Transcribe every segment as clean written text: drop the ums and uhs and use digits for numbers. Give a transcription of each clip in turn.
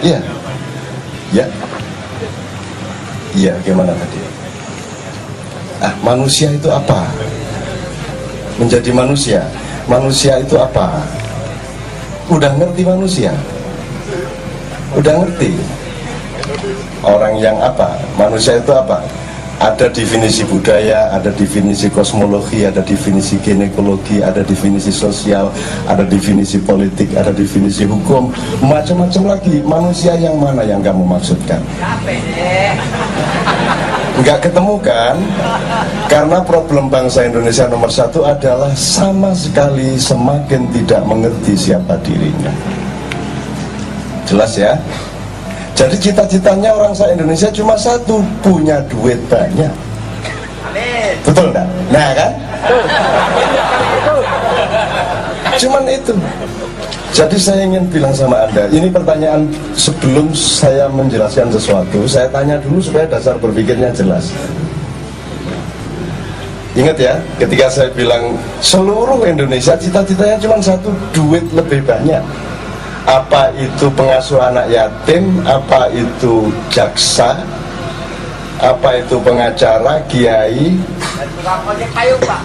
Iya. Ya. Iya, gimana tadi? Manusia itu apa? Menjadi manusia. Manusia itu apa? Udah ngerti manusia? Udah ngerti? Orang yang apa? Manusia itu apa? Ada definisi budaya, ada definisi kosmologi, ada definisi ginekologi, ada definisi sosial, ada definisi politik, ada definisi hukum, macam-macam lagi. Manusia yang mana yang kamu maksudkan? Nggak ketemu kan? Karena problem bangsa Indonesia nomor satu adalah sama sekali semakin tidak mengerti siapa dirinya. Jelas ya? Jadi cita-citanya orang Indonesia cuma satu, punya duit banyak. Betul enggak? Nah kan? Cuman itu. Jadi saya ingin bilang sama Anda, ini pertanyaan sebelum saya menjelaskan sesuatu, saya tanya dulu supaya dasar berpikirnya jelas. Ingat ya, ketika saya bilang seluruh Indonesia cita-citanya cuma satu, duit lebih banyak. Apa itu pengasuh anak yatim, apa itu jaksa, apa itu pengacara, kiai, tukang ojek payung, Pak.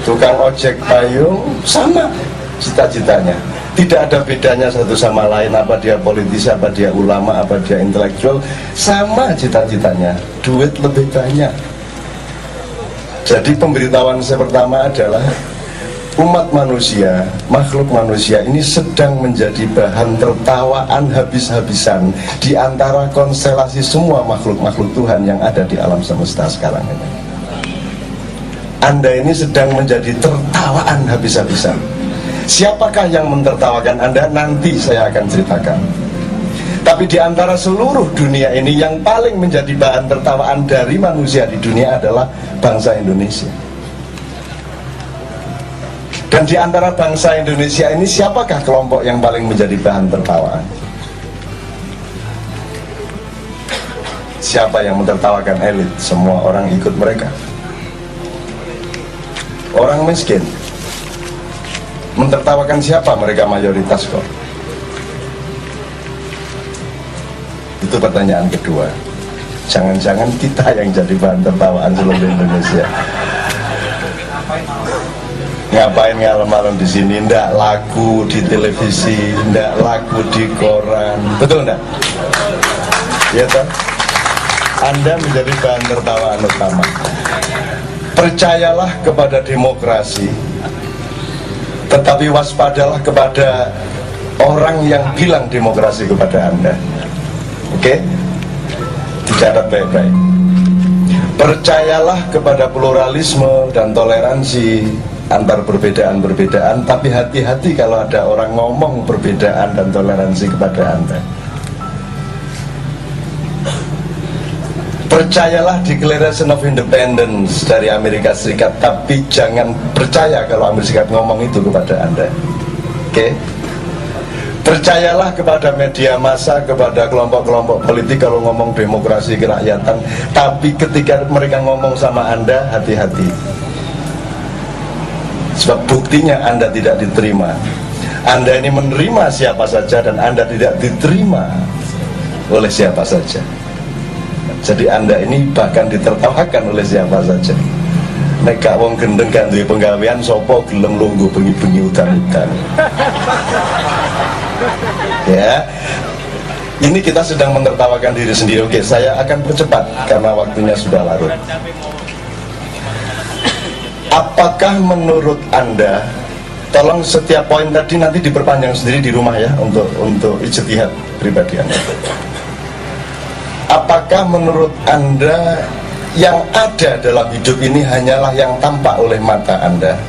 Tukang ojek payung, sama cita-citanya. Tidak ada bedanya satu sama lain, apa dia politisi, apa dia ulama, apa dia intelektual, sama cita-citanya, duit lebih banyak. Jadi pemberitahuan saya pertama adalah umat manusia, makhluk manusia ini sedang menjadi bahan tertawaan habis-habisan di antara konstelasi semua makhluk-makhluk Tuhan yang ada di alam semesta sekarang ini. Anda ini sedang menjadi tertawaan habis-habisan. Siapakah yang mentertawakan Anda? Nanti saya akan ceritakan. Tapi di antara seluruh dunia ini yang paling menjadi bahan tertawaan dari manusia di dunia adalah bangsa Indonesia. Dan di antara bangsa Indonesia ini siapakah kelompok yang paling menjadi bahan tertawaan? Siapa yang mentertawakan elit? Semua orang ikut mereka. Orang miskin mentertawakan siapa? Mereka mayoritas kok. Itu pertanyaan kedua. Jangan-jangan kita yang jadi bahan tertawaan seluruh Indonesia. Ngapain malam-malam di sini? Ndak laku di televisi, ndak laku di koran, betul ndak? Ya toh? Anda menjadi bahan tertawaan utama. Percayalah kepada demokrasi, tetapi waspadalah kepada orang yang bilang demokrasi kepada Anda. Oke? Dicatat baik-baik. Percayalah kepada pluralisme dan toleransi antar perbedaan-perbedaan, tapi hati-hati kalau ada orang ngomong perbedaan dan toleransi kepada Anda. Percayalah Declaration of Independence dari Amerika Serikat, tapi jangan percaya kalau Amerika Serikat ngomong itu kepada Anda. Oke? Percayalah kepada media massa, kepada kelompok-kelompok politik kalau ngomong demokrasi kerakyatan, tapi ketika mereka ngomong sama Anda, hati-hati. Sebab buktinya Anda tidak diterima. Anda ini menerima siapa saja dan Anda tidak diterima oleh siapa saja. Jadi Anda ini bahkan ditertawakan oleh siapa saja. Nek gak wong gendeng gak duwe penggawean, sopo gelem lungguh bengi-bengi udan-udan. Ya. Ini kita sedang menertawakan diri sendiri. Oke, saya akan percepat karena waktunya sudah larut. Apakah menurut Anda, tolong setiap poin tadi nanti diperpanjang sendiri di rumah ya, untuk ijtihad pribadi Anda. Apakah menurut Anda yang ada dalam hidup ini hanyalah yang tampak oleh mata Anda?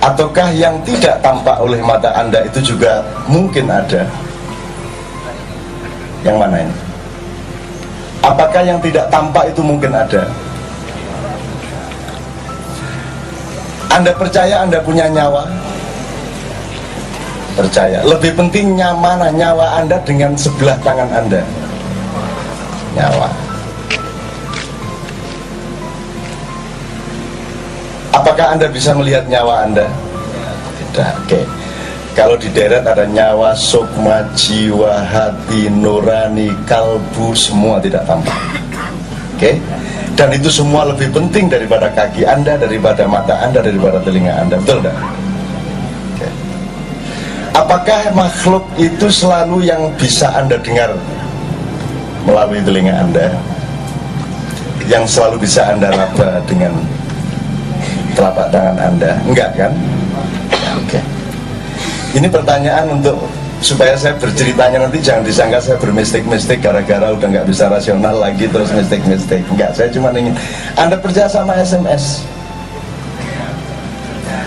Ataukah yang tidak tampak oleh mata Anda itu juga mungkin ada? Yang mana ini? Apakah yang tidak tampak itu mungkin ada? Anda percaya Anda punya nyawa? Percaya. Lebih penting mana nyawa Anda dengan sebelah tangan Anda? Nyawa. Apakah Anda bisa melihat nyawa Anda? Tidak. Oke. Kalau di deret ada nyawa, sukma, jiwa, hati, nurani, kalbu, semua tidak tampak. Oke? Dan itu semua lebih penting daripada kaki Anda, daripada mata Anda, daripada telinga Anda. Betul tidak? Oke. Apakah makhluk itu selalu yang bisa Anda dengar melalui telinga Anda? Yang selalu bisa Anda raba dengan telapak tangan Anda? Enggak kan? Oke. Ini pertanyaan untuk supaya saya berceritanya nanti jangan disangka saya bermistik-mistik gara-gara udah nggak bisa rasional lagi terus mistik-mistik. Enggak, saya cuma ingin Anda percaya sama SMS.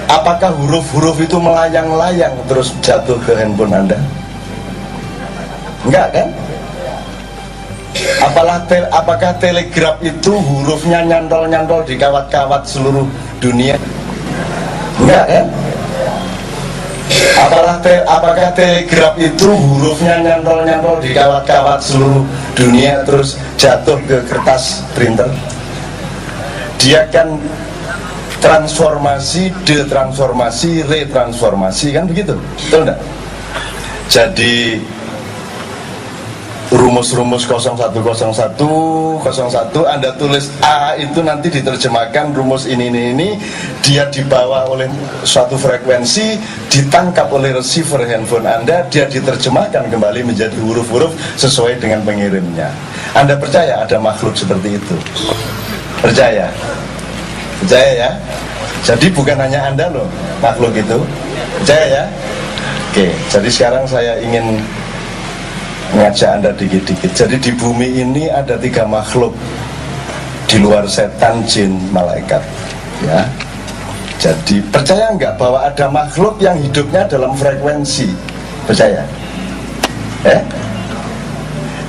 Apakah huruf-huruf itu melayang-layang terus jatuh ke handphone Anda? Enggak kan? Apakah telegraf itu hurufnya nyantol-nyantol di kawat-kawat seluruh dunia? Enggak kan? Apakah telegraf itu hurufnya nyantol-nyantol di kawat-kawat seluruh dunia terus jatuh ke kertas printer? Dia kan transformasi, detransformasi, retransformasi, kan begitu? Betul enggak? Jadi rumus-rumus 0101 Anda tulis A itu nanti diterjemahkan rumus ini dia dibawa oleh suatu frekuensi, ditangkap oleh receiver handphone Anda, dia diterjemahkan kembali menjadi huruf-huruf sesuai dengan pengirimnya. Anda percaya ada makhluk seperti itu? Percaya? Percaya ya? Jadi bukan hanya Anda loh makhluk itu. Percaya ya? Oke, jadi sekarang saya ingin mengajak Anda dikit-dikit. Jadi di bumi ini ada 3 makhluk di luar setan, jin, malaikat. Ya. Jadi percaya nggak bahwa ada makhluk yang hidupnya dalam frekuensi? Percaya?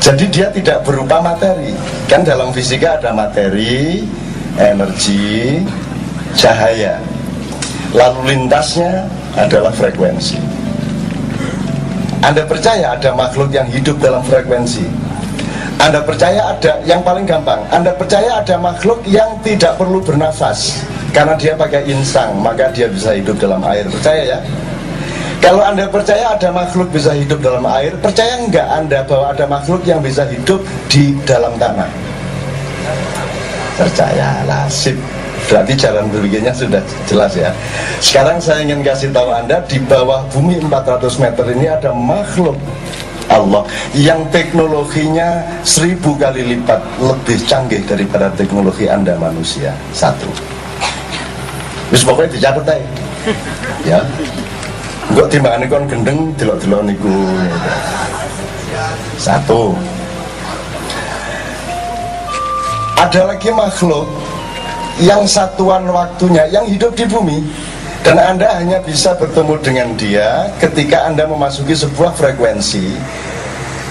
Jadi dia tidak berupa materi. Kan dalam fisika ada materi, energi, cahaya. Lalu lintasnya adalah frekuensi. Anda percaya ada makhluk yang hidup dalam frekuensi? Anda percaya ada, yang paling gampang, Anda percaya ada makhluk yang tidak perlu bernafas karena dia pakai insang, maka dia bisa hidup dalam air. Percaya ya? Kalau Anda percaya ada makhluk bisa hidup dalam air, percaya enggak Anda bahwa ada makhluk yang bisa hidup di dalam tanah? Percayalah, sip. Berarti jalan berpikirnya sudah jelas ya. Sekarang saya ingin kasih tahu Anda, di bawah bumi 400 meter ini ada makhluk Allah yang teknologinya 1000 kali lipat lebih canggih daripada teknologi Anda manusia. 1. Wis pokoknya dicatat aja. Ya. Enggak timbangannya kon gendeng delok-delok niku. 1. Ada lagi makhluk yang satuan waktunya, yang hidup di bumi, dan Anda hanya bisa bertemu dengan dia ketika Anda memasuki sebuah frekuensi,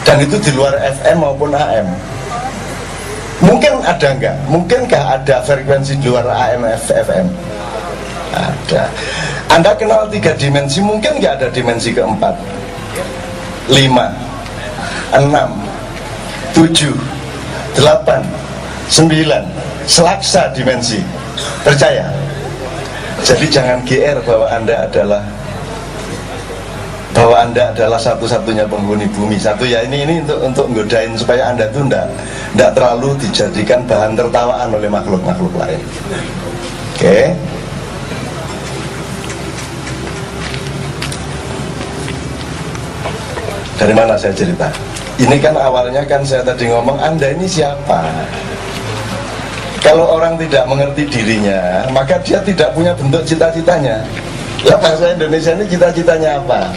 dan itu di luar FM maupun AM. Mungkin ada enggak? Mungkinkah ada frekuensi di luar AM, FM? Ada. Anda kenal 3 dimensi, mungkin enggak ada dimensi keempat? 5, 6, 7, 8, 9, selaksa dimensi. Percaya? Jadi jangan GR bahwa Anda adalah satu-satunya penghuni bumi. Satu ya, ini untuk nggodain supaya Anda tuh enggak terlalu dijadikan bahan tertawaan oleh makhluk-makhluk lain. Oke? Dari mana saya cerita? Ini kan awalnya kan saya tadi ngomong, Anda ini siapa? Kalau orang tidak mengerti dirinya, maka dia tidak punya bentuk cita-citanya. Ya, bangsa Indonesia ini cita-citanya apa?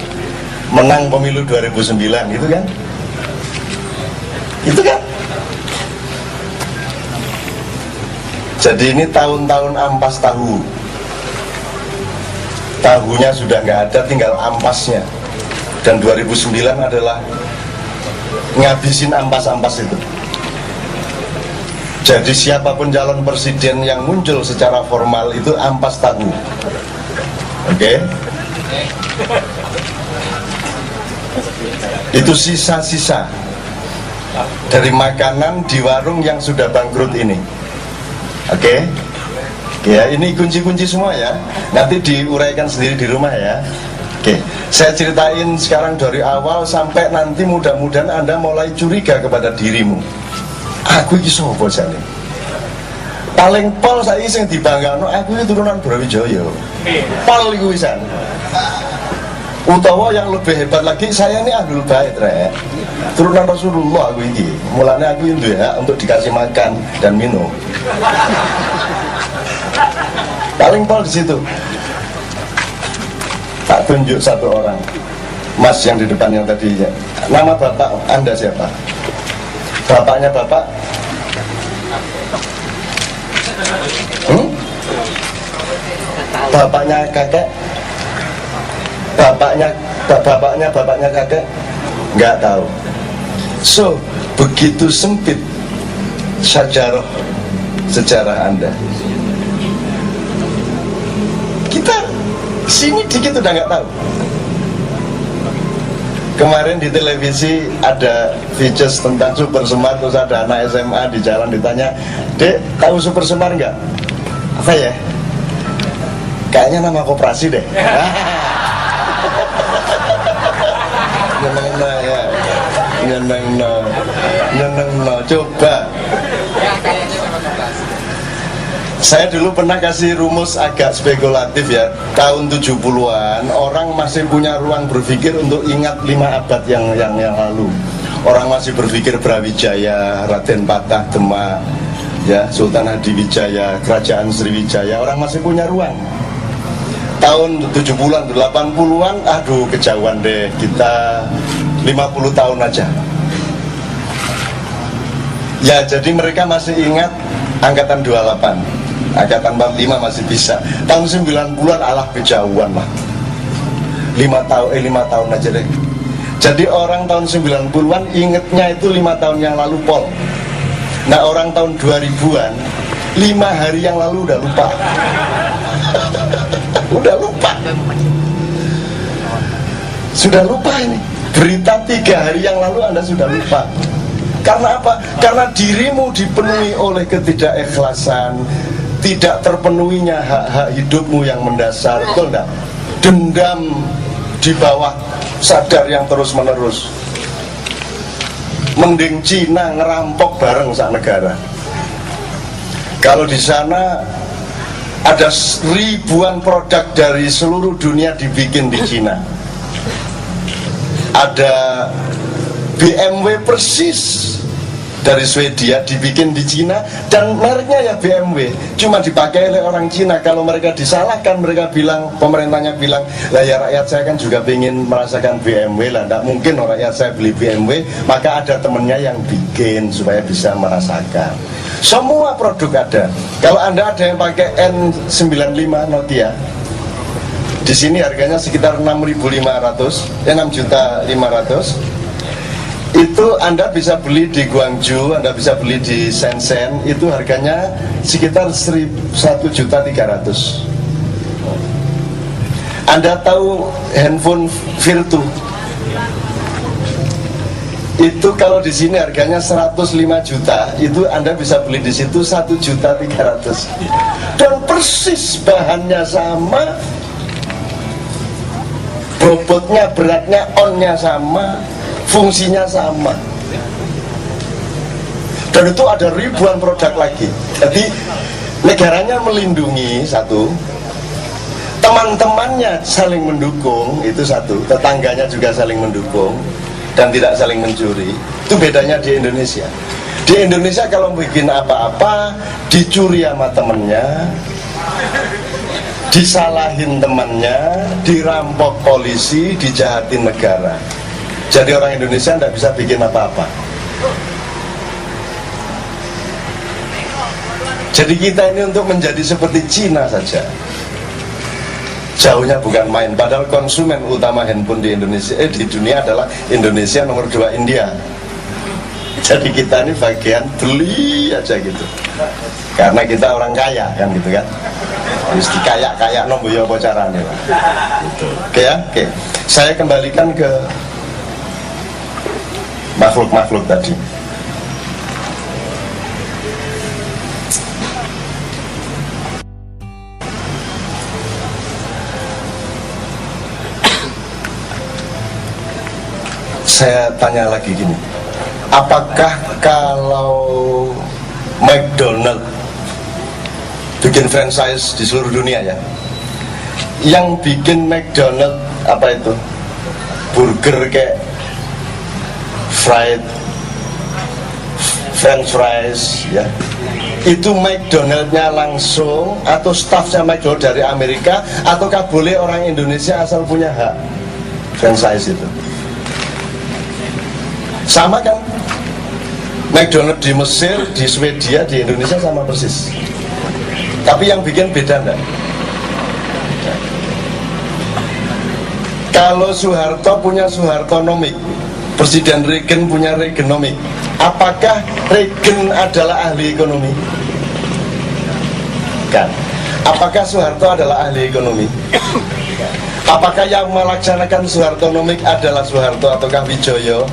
Menang pemilu 2009, gitu kan? Itu kan? Jadi ini tahun-tahun ampas tahu. Tahunya sudah nggak ada, tinggal ampasnya. Dan 2009 adalah ngabisin ampas-ampas itu. Jadi siapapun calon presiden yang muncul secara formal itu ampas tahu. Oke? Itu sisa-sisa dari makanan di warung yang sudah bangkrut ini. Oke? Ya, ini kunci-kunci semua ya. Nanti diuraikan sendiri di rumah ya. Oke, saya ceritain sekarang dari awal sampai nanti mudah-mudahan Anda mulai curiga kepada dirimu. Aku iki sapa jane? Paling pol saiki sing dibanggakno aku iki turunan Brawijaya. Pol iku wisan. Utawa yang lebih hebat lagi, saya ini Ahlul Bait, Rek. Turunan Rasulullah aku iki. Mulanya aku duwe hak untuk dikasih makan dan minum. Paling pol di situ. Tak tunjuk satu orang, Mas yang di depan yang tadi. Nama bapak Anda siapa? Bapaknya bapak? Bapaknya kakek? Bapaknya kakek? Nggak tahu. So, begitu sempit sejarah Anda. Kita sini dikit udah nggak tahu. Kemarin di televisi ada features tentang Super Semar, terus ada anak SMA di jalan ditanya, "Dek, tahu Super Semar nggak?" Apa ya? Kayaknya nama koperasi deh. Nyeneng, coba. Saya dulu pernah kasih rumus agak spekulatif ya. Tahun 70-an orang masih punya ruang berpikir untuk ingat 5 abad yang lalu. Orang masih berpikir Brawijaya, Raden Patah Demak, ya, Sultan Hadiwijaya, Kerajaan Sriwijaya. Orang masih punya ruang. Tahun 70-an, 80-an, aduh kejauhan deh. Kita 50 tahun aja. Ya, jadi mereka masih ingat angkatan 28. Angkatan 45 masih bisa. Tahun 90-an alah kejauhan lah. 5 tahun aja deh. Jadi orang tahun 90-an ingetnya itu 5 tahun yang lalu, Pol. Nah, orang tahun 2000-an 5 hari yang lalu udah lupa. Udah lupa. Sudah lupa ini. Berita 3 hari yang lalu Anda sudah lupa. Karena apa? Karena dirimu dipenuhi oleh ketidakikhlasan, tidak terpenuhinya hak-hak hidupmu yang mendasar, betul enggak? Dendam di bawah sadar yang terus-menerus. Mending Cina ngerampok bareng sak negara. Kalau di sana ada ribuan produk dari seluruh dunia dibikin di Cina. Ada BMW persis dari Swedia dibikin di Cina dan mereknya ya BMW, cuma dipakai oleh orang Cina. Kalau mereka disalahkan, mereka bilang, pemerintahnya bilang, lah ya rakyat saya kan juga ingin merasakan BMW lah, tidak mungkin rakyat saya beli BMW, maka ada temennya yang bikin supaya bisa merasakan. Semua produk ada. Kalau Anda ada yang pakai N95 Nokia, di sini harganya sekitar 6.500, 6.500.000. Itu Anda bisa beli di Guangzhou, Anda bisa beli di Shenzhen, itu harganya sekitar 1.300.000. Anda tahu handphone Virtu? Itu kalau di sini harganya 105 juta, itu Anda bisa beli di situ 1.300.000. Dan persis bahannya sama, bobotnya, beratnya, onnya sama, fungsinya sama. Dan itu ada ribuan produk lagi. Jadi negaranya melindungi satu, teman-temannya saling mendukung, itu satu, tetangganya juga saling mendukung dan tidak saling mencuri. Itu bedanya di Indonesia. Di Indonesia kalau bikin apa-apa dicuri sama temennya, disalahin temannya, dirampok polisi, dijahatin negara. Jadi orang Indonesia tidak bisa bikin apa-apa. Jadi kita ini untuk menjadi seperti Cina saja, jauhnya bukan main. Padahal konsumen utama handphone di Indonesia, di dunia adalah Indonesia, nomor 2 India. Jadi kita ini bagian beli aja gitu. Karena kita orang kaya kan gitu kan. Mesti kaya nomboyo apa caranya lah. Gitu. Oke ya, oke. Saya kembalikan ke makhluk-makhluk tadi. saya tanya lagi gini, apakah kalau McDonald bikin franchise di seluruh dunia ya, yang bikin McDonald apa itu, burger kayak French fries ya, itu McDonald's-nya langsung atau staffnya McDonald dari Amerika, ataukah boleh orang Indonesia asal punya hak franchise itu? Sama kan? McDonald di Mesir, di Swedia, di Indonesia sama persis. Tapi yang bikin beda enggak? Kalau Soeharto punya Soehartonomik, Presiden Reagan punya Reaganomic, apakah Reagan adalah ahli ekonomi? Kan? Apakah Soeharto adalah ahli ekonomi? Apakah yang melaksanakan Soehartonomik adalah Soeharto ataukah Wijoyo?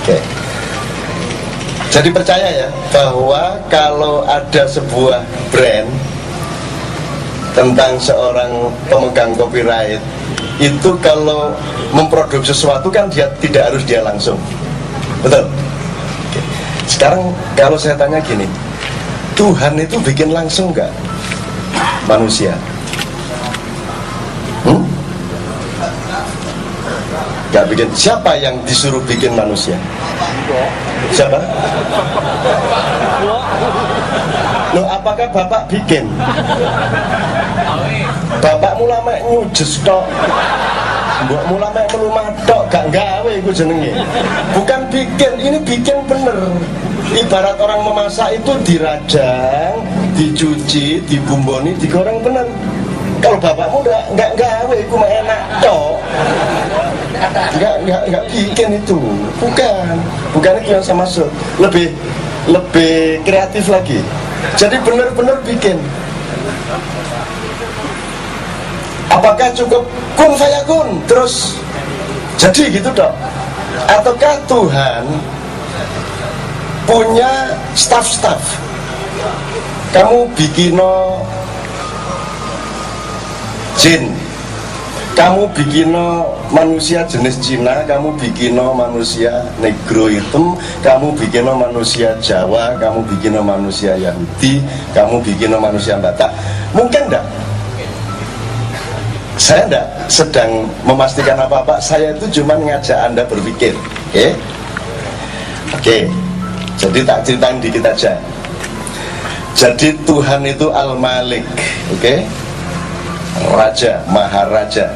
Oke. Jadi percaya ya bahwa kalau ada sebuah brand tentang seorang pemegang copyright, itu kalau memproduksi sesuatu kan dia tidak harus dia langsung, betul? Oke. Sekarang kalau saya tanya gini, Tuhan itu bikin langsung nggak manusia? Nggak bikin. Siapa yang disuruh bikin manusia? Siapa? Loh, apakah Bapak bikin? Bapak mula mek nyujes tok. Mbok mula mek melumah tok, gak gawe iku jenenge. Bukan bikin, ini bikin bener. Ibarat orang memasak itu dirajang, dicuci, dibumboni, digoreng bener. Kalau bapakmu nggak gawe, iku mah enak tok. Nggak bikin itu, bukan itu yang saya maksud. Lebih kreatif lagi. Jadi benar-benar bikin. Apakah cukup kun fayakun terus jadi gitu dok? Ataukah Tuhan punya staff? Kamu bikino jin, kamu bikino manusia jenis Cina, kamu bikino manusia negro hitam, kamu bikino manusia Jawa, kamu bikino manusia Yahudi, kamu bikino manusia Batak. Mungkin enggak? Saya enggak sedang memastikan apa-apa, saya itu cuma ngajak Anda berpikir. Oke. Jadi tak ceritain dikit aja. Jadi Tuhan itu Al-Malik, oke? Raja, Maharaja.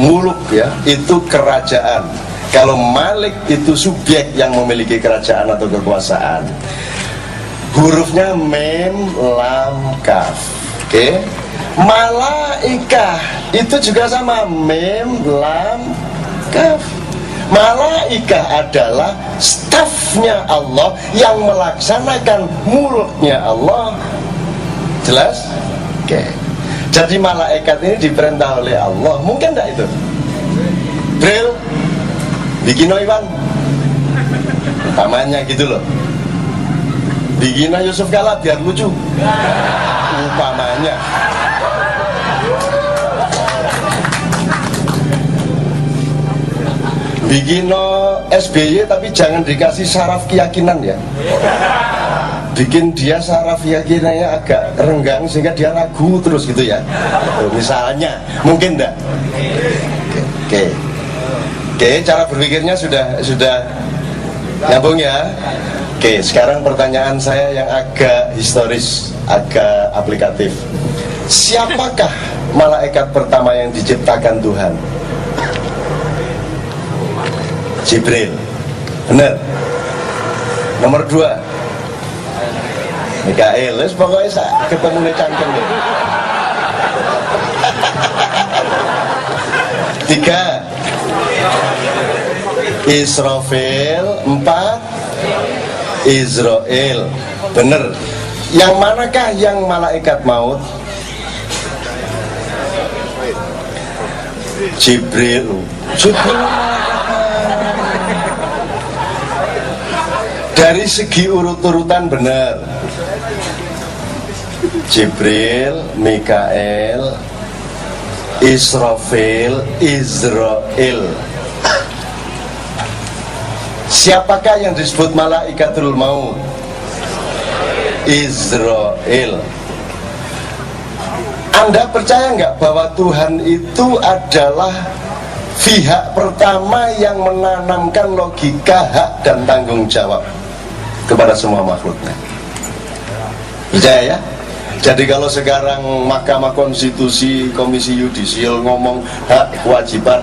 Muluk ya, itu kerajaan. Kalau Malik itu subjek yang memiliki kerajaan atau kekuasaan. Hurufnya mem, lam, kaf. Oke? Malaikah itu juga sama, mem, lam, kaf. Malaikah adalah stafnya Allah yang melaksanakan muluknya Allah. Jelas? Oke. Jadi malaikat ini diperintah oleh Allah. Mungkin enggak itu? Bril, bikin Iwan, umpamanya gitu loh. Bikin Yusuf Kala biar lucu, umpamanya. Bikin SBY tapi jangan dikasih saraf keyakinan ya. Bikin dia saraf keyakinannya agak renggang sehingga dia lagu terus gitu ya. Misalnya, mungkin enggak? Oke, cara berpikirnya sudah nyambung ya. Oke, sekarang pertanyaan saya yang agak historis, agak aplikatif. Siapakah malaikat pertama yang diciptakan Tuhan? Jibril. Benar. Nomor 2 Mikael. Pokoknya saya ketemu nih cangkem deh. 3 Israfil. 4 Israel. Benar. Yang manakah yang malaikat maut? Jibril. Dari segi urut-urutan benar. Jibril, Mikael, Israfil, Israel. Siapakah yang disebut malaikatul maut? Israel. Anda percaya nggak bahwa Tuhan itu adalah pihak pertama yang menanamkan logika hak dan tanggung jawab kepada semua makhluknya? Percaya ya? Jadi kalau sekarang Mahkamah Konstitusi, Komisi Yudisial ngomong hak kewajiban,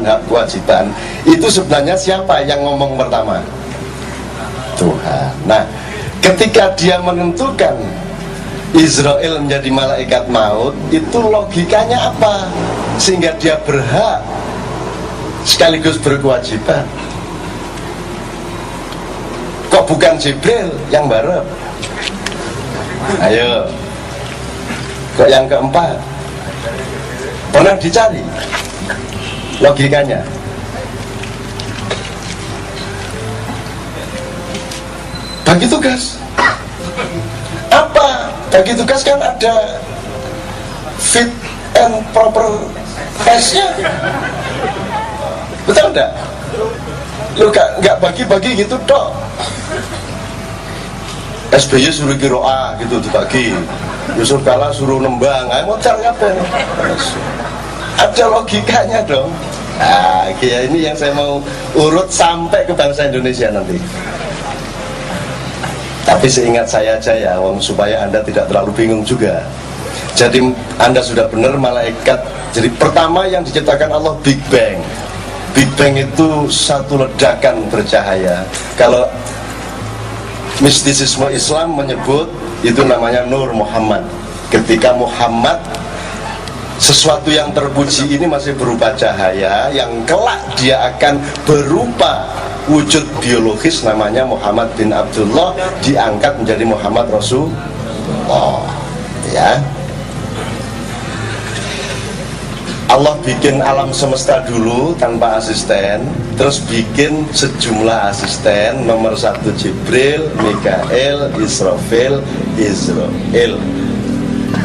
itu sebenarnya siapa yang ngomong pertama? Tuhan. Nah, ketika dia menentukan Israel menjadi malaikat maut, itu logikanya apa? Sehingga dia berhak sekaligus berkewajiban. Kok bukan Jibril yang barep? Ayo. Kok yang keempat? Pernah dicari logikanya? Bagi tugas. Apa? Bagi tugas kan ada fit and proper testnya. Betul enggak? Lu gak bagi-bagi gitu dok. SBY suruh kiroah gitu dibagi, Yusuf Kala suruh nembang, ayo mocar ngapain? Ada logikanya dong. Nah, ini yang saya mau urut sampai ke bangsa Indonesia nanti. Tapi seingat saya aja ya, supaya Anda tidak terlalu bingung juga. Jadi Anda sudah benar, malaikat. Jadi pertama yang diciptakan Allah Big Bang. Big Bang itu satu ledakan bercahaya. Kalau mistisisme Islam menyebut itu namanya Nur Muhammad. Ketika Muhammad, sesuatu yang terpuji ini masih berupa cahaya, yang kelak dia akan berupa wujud biologis, namanya Muhammad bin Abdullah, diangkat menjadi Muhammad Rasulullah. Ya, Allah bikin alam semesta dulu tanpa asisten, terus bikin sejumlah asisten. Nomor 1 Jibril, Mikael, Israfil, Israel.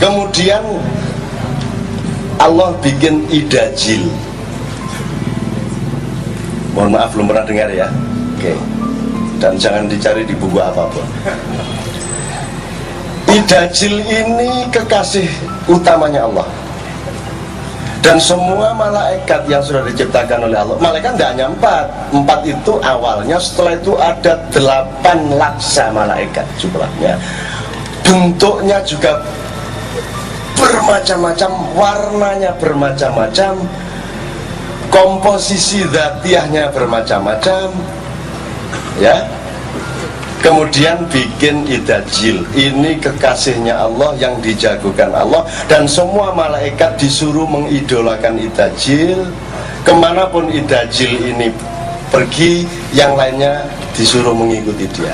Kemudian Allah bikin Idajil. Mohon maaf belum pernah dengar ya. Oke. Dan jangan dicari di buku apapun. Idajil ini kekasih utamanya Allah. Dan semua malaikat yang sudah diciptakan oleh Allah, malaikat tidak hanya 4 itu awalnya, setelah itu ada 8 laksa malaikat jumlahnya. Bentuknya juga bermacam-macam, warnanya bermacam-macam, komposisi dzatiyahnya bermacam-macam, ya. Kemudian bikin Idajil. Ini kekasihnya Allah yang dijagokan Allah, dan semua malaikat disuruh mengidolakan Idajil. Kemanapun Idajil ini pergi, yang lainnya disuruh mengikuti dia.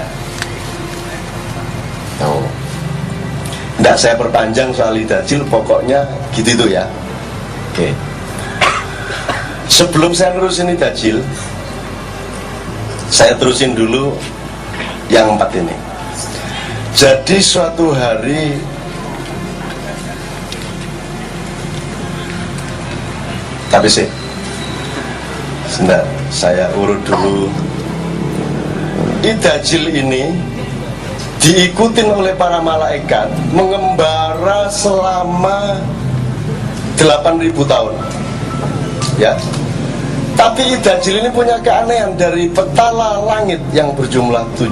Tidak saya perpanjang soal Idajil, pokoknya gitu itu ya. Oke. Sebelum saya nerusin Idajil, saya terusin dulu yang 4 ini. Jadi suatu hari tapi sih sebentar, saya urut dulu. Idajil ini diikutin oleh para malaikat, mengembara selama 8.000 tahun, ya. Tapi Idajil ini punya keanehan. Dari petala langit yang berjumlah 7,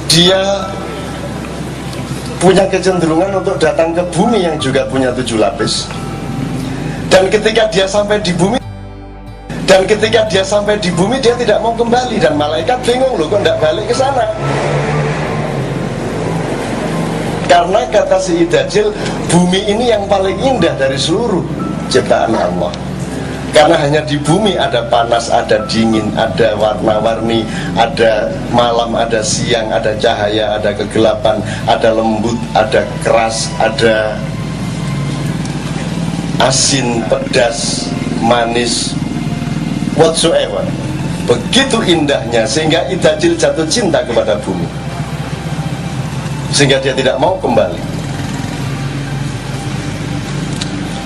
dia punya kecenderungan untuk datang ke bumi yang juga punya 7 lapis. Dan ketika dia sampai di bumi, dia tidak mau kembali. Dan malaikat bingung, loh kok tidak balik ke sana. Karena kata si Idajil, bumi ini yang paling indah dari seluruh ciptaan Allah. Karena hanya di bumi ada panas, ada dingin, ada warna-warni, ada malam, ada siang, ada cahaya, ada kegelapan, ada lembut, ada keras, ada asin, pedas, manis, whatsoever. Begitu indahnya, sehingga Idajil jatuh cinta kepada bumi, sehingga dia tidak mau kembali.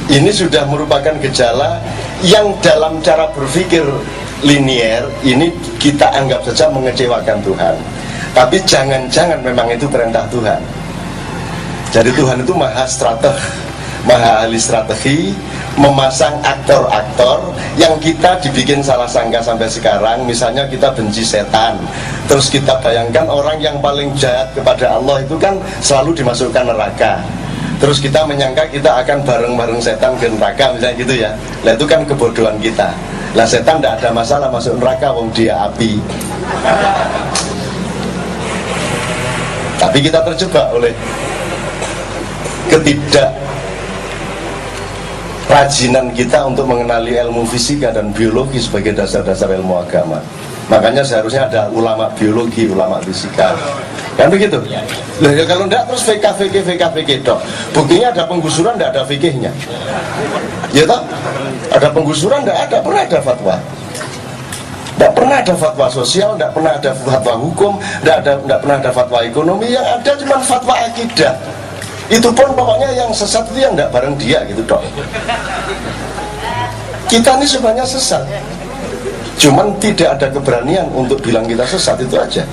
Ini sudah merupakan gejala yang dalam cara berpikir linier ini kita anggap saja mengecewakan Tuhan. Tapi jangan-jangan memang itu perintah Tuhan. Jadi Tuhan itu maha strateg, maha ahli strategi, memasang aktor-aktor yang kita dibikin salah sangka sampai sekarang. Misalnya kita benci setan, terus kita bayangkan orang yang paling jahat kepada Allah itu kan selalu dimasukkan neraka. Terus kita menyangka kita akan bareng-bareng setan ke neraka, misalnya gitu ya. Nah itu kan kebodohan kita. Lah setan tidak ada masalah masuk neraka, wong dia api. Tapi kita terjebak oleh ketidakrajinan kita untuk mengenali ilmu fisika dan biologi sebagai dasar-dasar ilmu agama. Makanya seharusnya ada ulama biologi, ulama fisika. Kan begitu? Lah ya kalau enggak terus VK dok. Buktinya ada penggusuran enggak ada fikihnya. Ya toh? Ada penggusuran enggak pernah ada fatwa. Enggak pernah ada fatwa sosial, enggak pernah ada fatwa hukum, enggak pernah ada fatwa ekonomi, yang ada cuma fatwa akidah. Itu pun pokoknya yang sesat itu yang enggak bareng dia gitu dok. Kita ini sebenarnya sesat. Cuman tidak ada keberanian untuk bilang kita sesat, itu aja.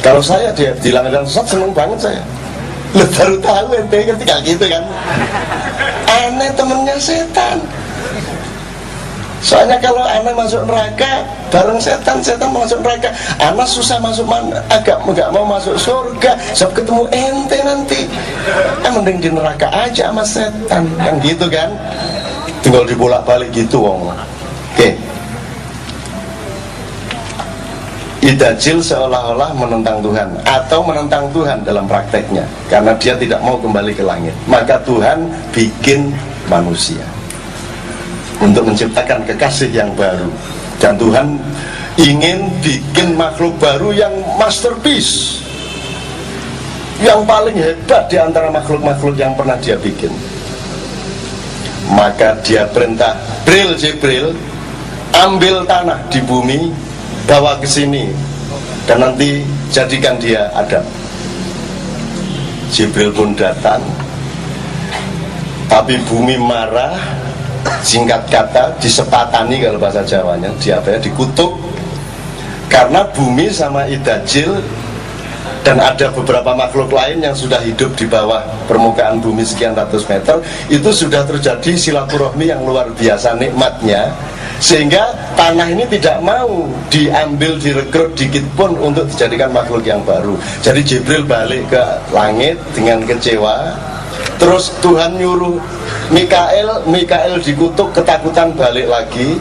Kalau saya dia bilang sesat, seneng banget saya. Lu baru tahu ente ketika gitu kan. Aneh temennya setan. Soalnya kalau aneh masuk neraka bareng setan masuk neraka. Anak susah masuk agak nggak mau masuk surga. Sebab ketemu ente nanti. Mending di neraka aja sama setan. Kan gitu kan. Tinggal dibolak-balik gitu wong. Oke. Idajil seolah-olah menentang Tuhan atau menentang Tuhan dalam prakteknya karena dia tidak mau kembali ke langit. Maka Tuhan bikin manusia untuk menciptakan kekasih yang baru. Dan Tuhan ingin bikin makhluk baru yang masterpiece, yang paling hebat di antara makhluk-makhluk yang pernah dia bikin. Maka dia perintah Jibril, ambil tanah di bumi, bawa ke sini dan nanti jadikan dia Adam. Jibril pun datang, tapi bumi marah. Singkat kata disepatani kalau bahasa Jawanya, dikutuk karena bumi sama Idajil dan ada beberapa makhluk lain yang sudah hidup di bawah permukaan bumi sekian ratus meter, itu sudah terjadi silaturahmi yang luar biasa nikmatnya, sehingga tanah ini tidak mau diambil, direkrut dikit pun untuk dijadikan makhluk yang baru. Jadi Jibril balik ke langit dengan kecewa. Terus Tuhan nyuruh Mikael dikutuk, ketakutan balik lagi.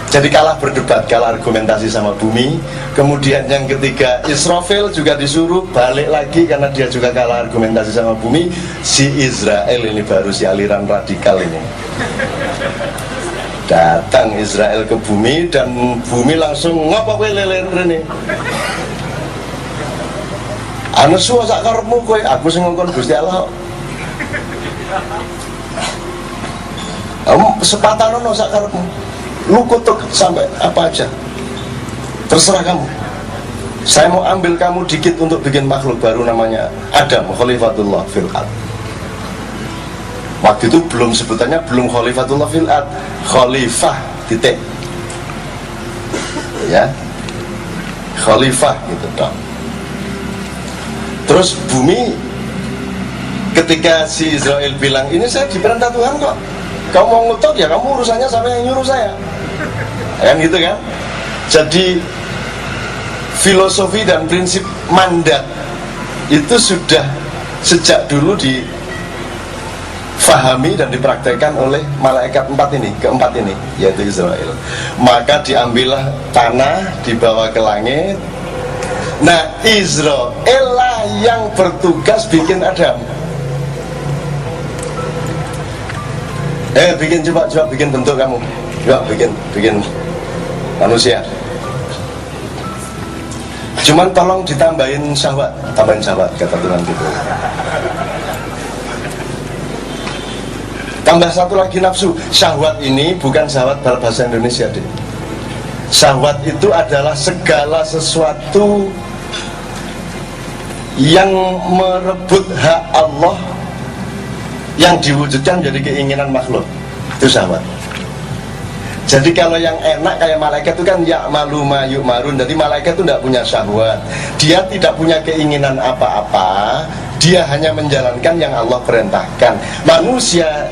Jadi kalah berdebat, kalah argumentasi sama bumi. Kemudian yang ketiga Israfil juga disuruh balik lagi karena dia juga kalah argumentasi sama bumi. Si Israel ini baru si aliran radikal ini. Datang Israel ke bumi dan bumi langsung ngapa kowe lelen rene. Anu suwa sak karepmu kowe, aku sing ngongkon Gusti Allah. Sepatanono sak karepmu. Lu kutuk sampai apa aja, terserah kamu. Saya mau ambil kamu dikit untuk bikin makhluk baru namanya Adam, Khalifatullah fil ard. Waktu itu belum sebutannya, belum Khalifatullah fil ard, Khalifah titik, ya, Khalifah gitu dong. Terus bumi, ketika si Israel bilang ini saya diperintah Tuhan kok, kamu mau ngutuk ya kamu urusannya sama yang nyuruh saya, kan gitu kan. Jadi filosofi dan prinsip mandat itu sudah sejak dulu difahami dan dipraktekkan oleh malaikat keempat ini yaitu Israel. Maka diambillah tanah, dibawa ke langit. Nah Israel lah yang bertugas bikin Adam. Coba bikin bentuk kamu. Coba bikin manusia. Cuman tolong tambahin syahwat kata Tuhan gitu. Tambah satu lagi nafsu. Syahwat ini bukan syahwat bahasa Indonesia deh. Syahwat itu adalah segala sesuatu yang merebut hak Allah yang diwujudkan jadi keinginan makhluk, itu syahwat. Jadi kalau yang enak kayak malaikat itu kan ya malu mayuk marun. Jadi malaikat itu tidak punya syahwat, dia tidak punya keinginan apa-apa, dia hanya menjalankan yang Allah perintahkan. Manusia,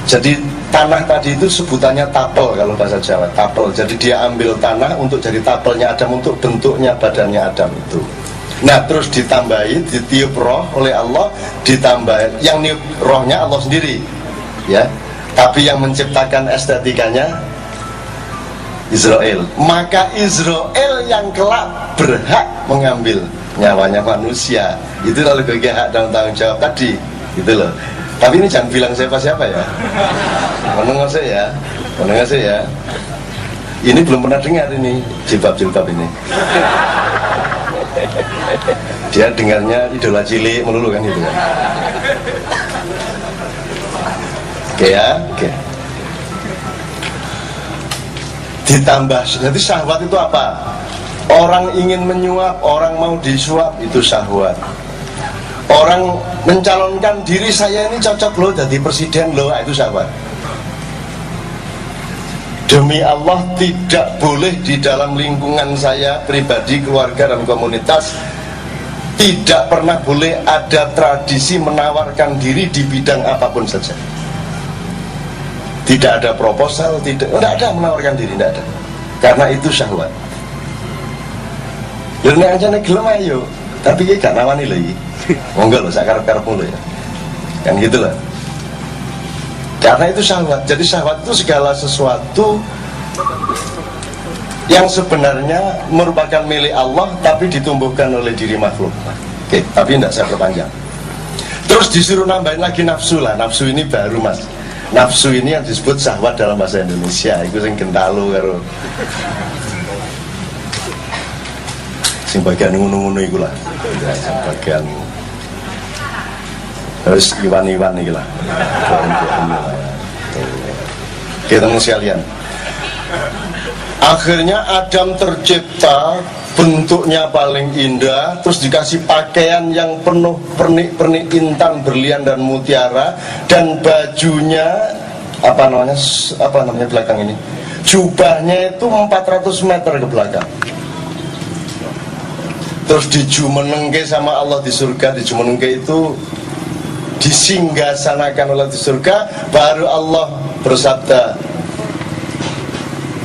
jadi tanah tadi itu sebutannya tapel kalau bahasa Jawa, tapel. Jadi dia ambil tanah untuk jadi tapelnya Adam, untuk bentuknya badannya Adam itu. Nah terus ditambahi, ditiup roh oleh Allah, ditambah yang niup rohnya Allah sendiri, ya. Tapi yang menciptakan estetikanya Israel. Maka Israel yang kelak berhak mengambil nyawanya manusia. Itu lalu bagi hak dan tanggung jawab tadi, gitu loh. Tapi ini jangan bilang siapa-siapa ya. Mendengar saya ya. Ini belum pernah dengar ini jilbab-jilbab ini. Dia dengarnya idola cilik melulu kan gitu ya. Oke ya, oke. Ditambah, jadi syahwat itu apa? Orang ingin menyuap, orang mau disuap, itu syahwat. Orang mencalonkan diri, saya ini cocok loh jadi presiden loh, itu syahwat. Demi Allah tidak boleh di dalam lingkungan saya pribadi, keluarga dan komunitas, tidak pernah boleh ada tradisi menawarkan diri di bidang apapun saja. Tidak ada proposal, tidak ada menawarkan diri, tidak ada. Karena itu syahwat. Lalu aja nih gelem ayo, tapi dia gak nawani lagi. Oh enggak loh, saya karep-karep mulu ya. Kan gitu lah. Karena itu syahwat. Jadi syahwat itu segala sesuatu yang sebenarnya merupakan milik Allah tapi ditumbuhkan oleh diri makhluk. Oke, tapi tidak saya perpanjang. Terus disuruh nambahin lagi nafsu lah. Nafsu ini baru mas. Nafsu ini yang disebut syahwat dalam bahasa Indonesia. Itu yang gentalu karo sing bagian ngono-ngono iku lah. Sing bagian harus iwan-iwan iki lah. Kita sekalian. Akhirnya Adam tercipta, bentuknya paling indah, terus dikasih pakaian yang penuh pernik-pernik intan, berlian dan mutiara, dan bajunya apa namanya belakang ini, jubahnya itu 400 meter ke belakang. Terus dijumenengke sama Allah di surga. Dijumenengke itu disinggasanakan oleh di surga. Baru Allah bersabda,